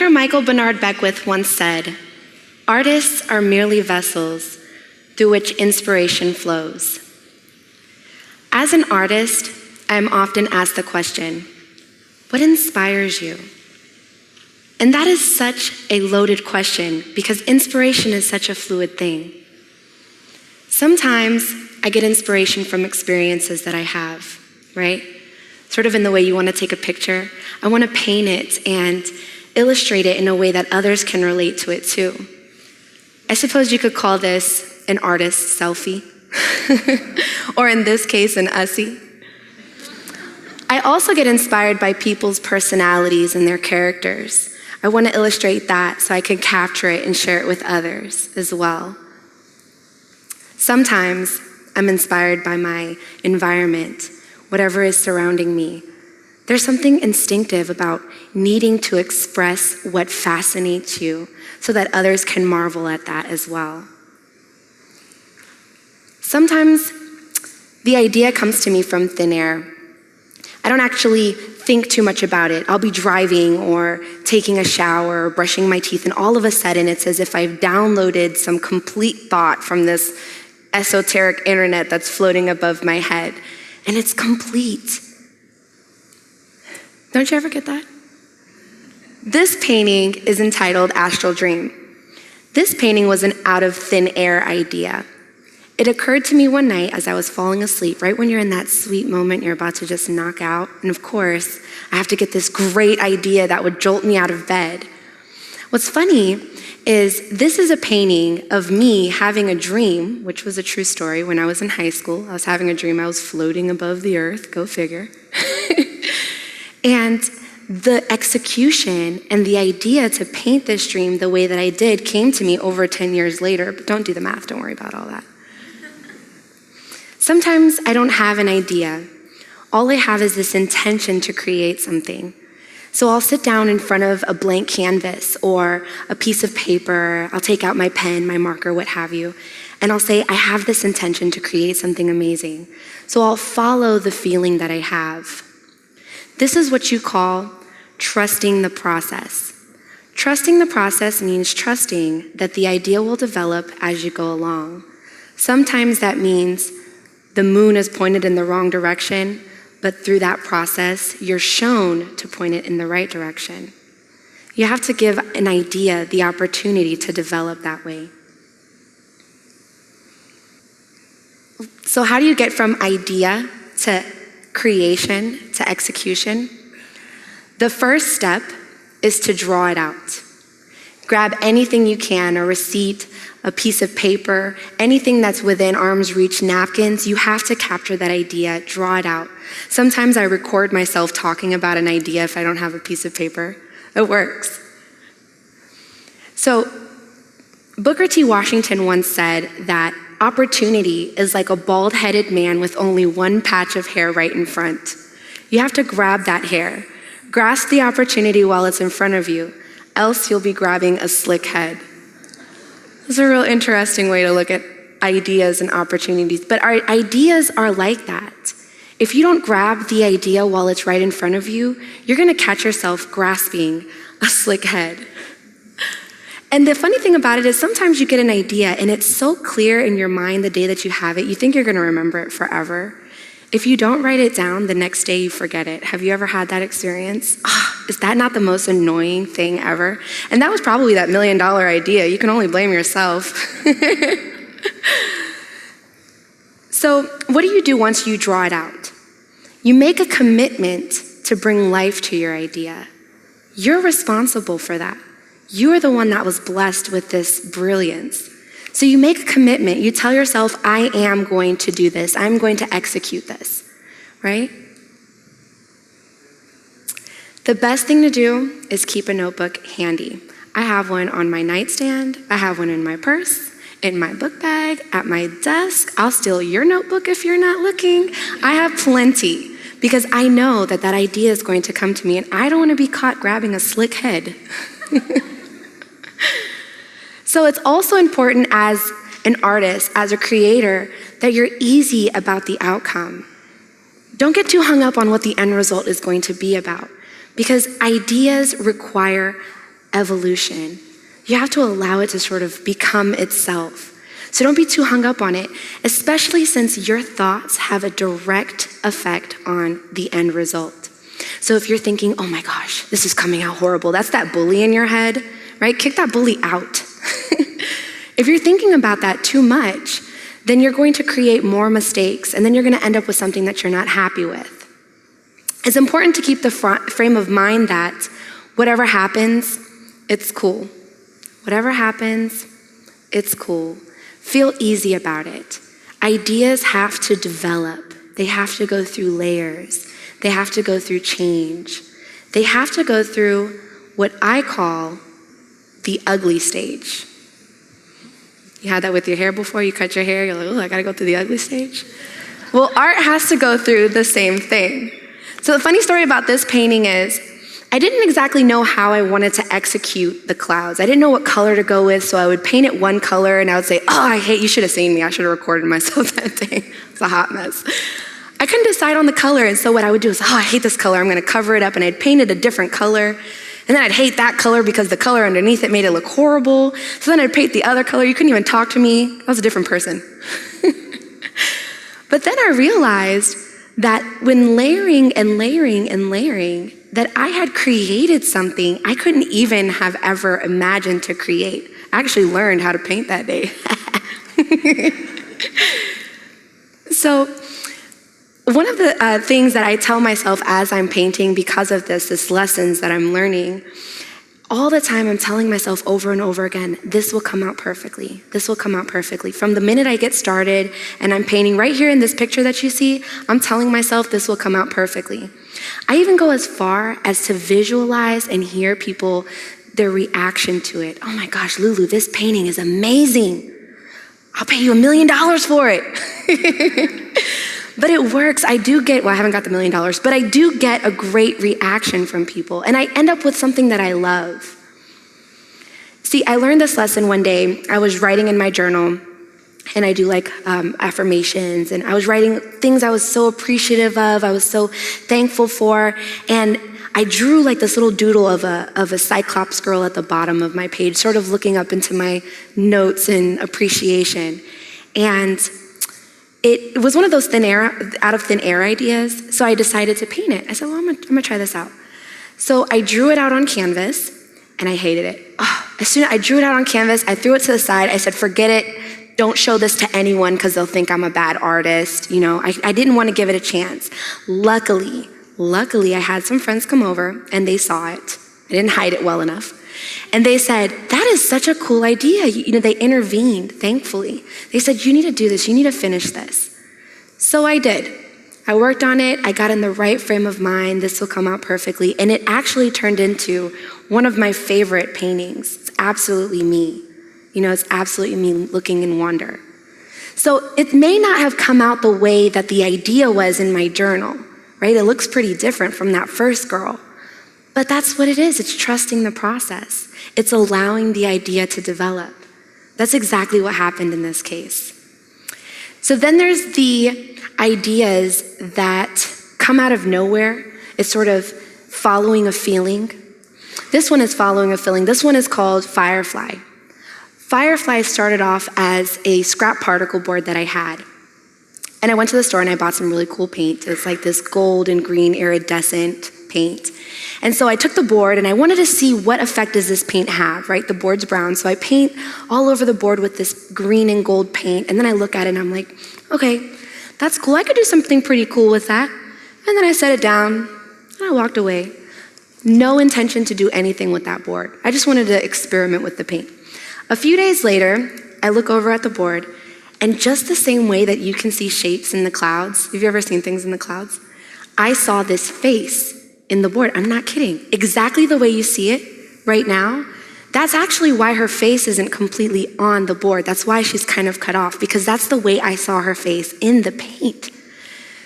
Dr. Michael Bernard Beckwith once said, "Artists are merely vessels through which inspiration flows." As an artist, I am often asked the question, what inspires you? And that is such a loaded question because inspiration is such a fluid thing. Sometimes I get inspiration from experiences that I have, right? Sort of in the way you want to take a picture. I want to paint it and illustrate it in a way that others can relate to it too. I suppose you could call this an artist selfie, or in this case, an ussie. I also get inspired by people's personalities and their characters. I want to illustrate that so I can capture it and share it with others as well. Sometimes I'm inspired by my environment, whatever is surrounding me. There's something instinctive about needing to express what fascinates you so that others can marvel at that as well. Sometimes the idea comes to me from thin air. I don't actually think too much about it. I'll be driving or taking a shower or brushing my teeth, and all of a sudden it's as if I've downloaded some complete thought from this esoteric internet that's floating above my head, and it's complete. Don't you ever get that? This painting is entitled Astral Dream. This painting was an out of thin air idea. It occurred to me one night as I was falling asleep, right when you're in that sweet moment you're about to just knock out. And of course, I have to get this great idea that would jolt me out of bed. What's funny is this is a painting of me having a dream, which was a true story. When I was in high school, I was having a dream I was floating above the earth, go figure. And the execution and the idea to paint this dream the way that I did came to me over 10 years later, but don't do the math, don't worry about all that. Sometimes I don't have an idea. All I have is this intention to create something. So I'll sit down in front of a blank canvas or a piece of paper. I'll take out my pen, my marker, what have you, and I'll say, I have this intention to create something amazing. So I'll follow the feeling that I have. This is what you call trusting the process. Trusting the process means trusting that the idea will develop as you go along. Sometimes that means the moon is pointed in the wrong direction, but through that process, you're shown to point it in the right direction. You have to give an idea the opportunity to develop that way. So how do you get from idea to creation to execution? The first step is to draw it out. Grab anything you can, a receipt, a piece of paper, anything that's within arm's reach, napkins. You have to capture that idea, draw it out. Sometimes I record myself talking about an idea if I don't have a piece of paper. It works. So Booker T. Washington once said that opportunity is like a bald-headed man with only one patch of hair right in front. You have to grab that hair. Grasp the opportunity while it's in front of you, else you'll be grabbing a slick head. It's a real interesting way to look at ideas and opportunities, but our ideas are like that. If you don't grab the idea while it's right in front of you, you're gonna catch yourself grasping a slick head. And the funny thing about it is sometimes you get an idea and it's so clear in your mind the day that you have it, you think you're gonna remember it forever. If you don't write it down, the next day you forget it. Have you ever had that experience? Is that not the most annoying thing ever? And that was probably that $1 million idea. You can only blame yourself. So what do you do once you draw it out? You make a commitment to bring life to your idea. You're responsible for that. You are the one that was blessed with this brilliance. So you make a commitment. You tell yourself, I am going to do this. I'm going to execute this, right? The best thing to do is keep a notebook handy. I have one on my nightstand. I have one in my purse, in my book bag, at my desk. I'll steal your notebook if you're not looking. I have plenty because I know that that idea is going to come to me and I don't want to be caught grabbing a slick head. So it's also important as an artist, as a creator, that you're easy about the outcome. Don't get too hung up on what the end result is going to be about, because ideas require evolution. You have to allow it to sort of become itself. So don't be too hung up on it, especially since your thoughts have a direct effect on the end result. So if you're thinking, oh my gosh, this is coming out horrible, that's that bully in your head, right? Kick that bully out. If you're thinking about that too much, then you're going to create more mistakes, and then you're going to end up with something that you're not happy with. It's important to keep the frame of mind that whatever happens, it's cool. Whatever happens, it's cool. Feel easy about it. Ideas have to develop. They have to go through layers. They have to go through change. They have to go through what I call the ugly stage. You had that with your hair before? You cut your hair, you're like, oh, I gotta go through the ugly stage? Well, art has to go through the same thing. So the funny story about this painting is, I didn't exactly know how I wanted to execute the clouds. I didn't know what color to go with, so I would paint it one color and I would say, oh, you should have seen me. I should have recorded myself that day. It's a hot mess. I couldn't decide on the color, and so what I would do is, I hate this color. I'm gonna cover it up, and I'd paint it a different color. And then I'd hate that color because the color underneath it made it look horrible. So then I'd paint the other color. You couldn't even talk to me. I was a different person. But then I realized that when layering and layering and layering, that I had created something I couldn't even have ever imagined to create. I actually learned how to paint that day. So one of the things that I tell myself as I'm painting because of this lessons that I'm learning, all the time I'm telling myself over and over again, this will come out perfectly. This will come out perfectly. From the minute I get started and I'm painting right here in this picture that you see, I'm telling myself this will come out perfectly. I even go as far as to visualize and hear people, their reaction to it. Oh my gosh, LuLu, this painting is amazing. I'll pay you $1 million for it. But it works. I haven't got the $1 million, but I do get a great reaction from people, and I end up with something that I love. See, I learned this lesson one day. I was writing in my journal, and I do affirmations, and I was writing things I was so appreciative of, I was so thankful for, and I drew this little doodle of a Cyclops girl at the bottom of my page, sort of looking up into my notes and appreciation. And it was one of those out of thin air ideas, so I decided to paint it. I said, well, I'm gonna try this out. So I drew it out on canvas, and I hated it. As soon as I drew it out on canvas, I threw it to the side. I said, forget it. Don't show this to anyone because they'll think I'm a bad artist. I didn't want to give it a chance. Luckily, I had some friends come over, and they saw it. I didn't hide it well enough. And they said, that is such a cool idea. They intervened, thankfully. They said, you need to do this. You need to finish this. So I did. I worked on it. I got in the right frame of mind. This will come out perfectly. And it actually turned into one of my favorite paintings. It's absolutely me. It's absolutely me looking in wonder. So it may not have come out the way that the idea was in my journal, right? It looks pretty different from that first girl. But that's what it is. It's trusting the process. It's allowing the idea to develop. That's exactly what happened in this case. So then there's the ideas that come out of nowhere. It's sort of following a feeling. This one is following a feeling. This one is called Firefly. Firefly started off as a scrap particle board that I had. And I went to the store and I bought some really cool paint. It's like this gold and green iridescent paint. And so I took the board and I wanted to see what effect does this paint have, right? The board's brown, so I paint all over the board with this green and gold paint, and then I look at it and I'm like, okay, that's cool. I could do something pretty cool with that. And then I set it down and I walked away. No intention to do anything with that board. I just wanted to experiment with the paint. A few days later, I look over at the board, and just the same way that you can see shapes in the clouds, have you ever seen things in the clouds? I saw this face in the board. I'm not kidding. Exactly the way you see it right now, that's actually why her face isn't completely on the board. That's why she's kind of cut off, because that's the way I saw her face in the paint.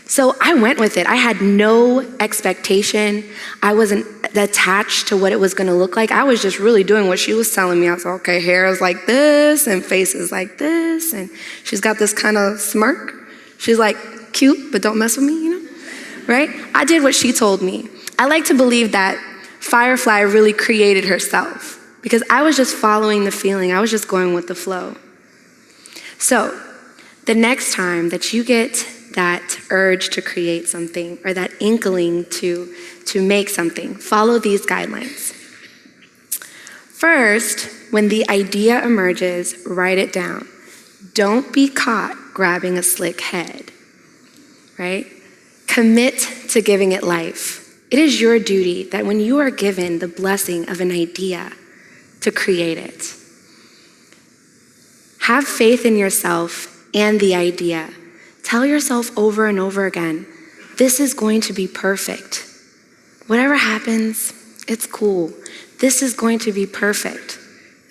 So I went with it. I had no expectation. I wasn't attached to what it was gonna look like. I was just really doing what she was telling me. I was like, okay, hair is like this and face is like this, and she's got this kind of smirk. She's like, cute, but don't mess with me, right? I did what she told me. I like to believe that Firefly really created herself because I was just following the feeling. I was just going with the flow. So the next time that you get that urge to create something or that inkling to make something, follow these guidelines. First, when the idea emerges, write it down. Don't be caught grabbing a slick head, right? Commit to giving it life. It is your duty that when you are given the blessing of an idea, to create it. Have faith in yourself and the idea. Tell yourself over and over again, this is going to be perfect. Whatever happens, it's cool. This is going to be perfect.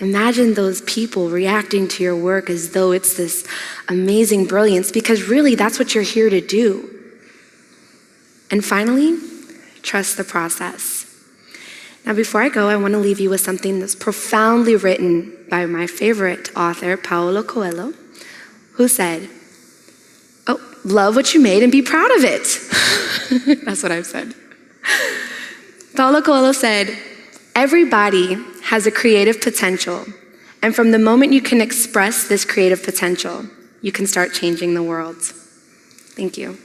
Imagine those people reacting to your work as though it's this amazing brilliance, because really that's what you're here to do. And finally, trust the process. Now, before I go, I want to leave you with something that's profoundly written by my favorite author, Paulo Coelho, who said, love what you made and be proud of it. That's what I've said. Paulo Coelho said, everybody has a creative potential. And from the moment you can express this creative potential, you can start changing the world. Thank you.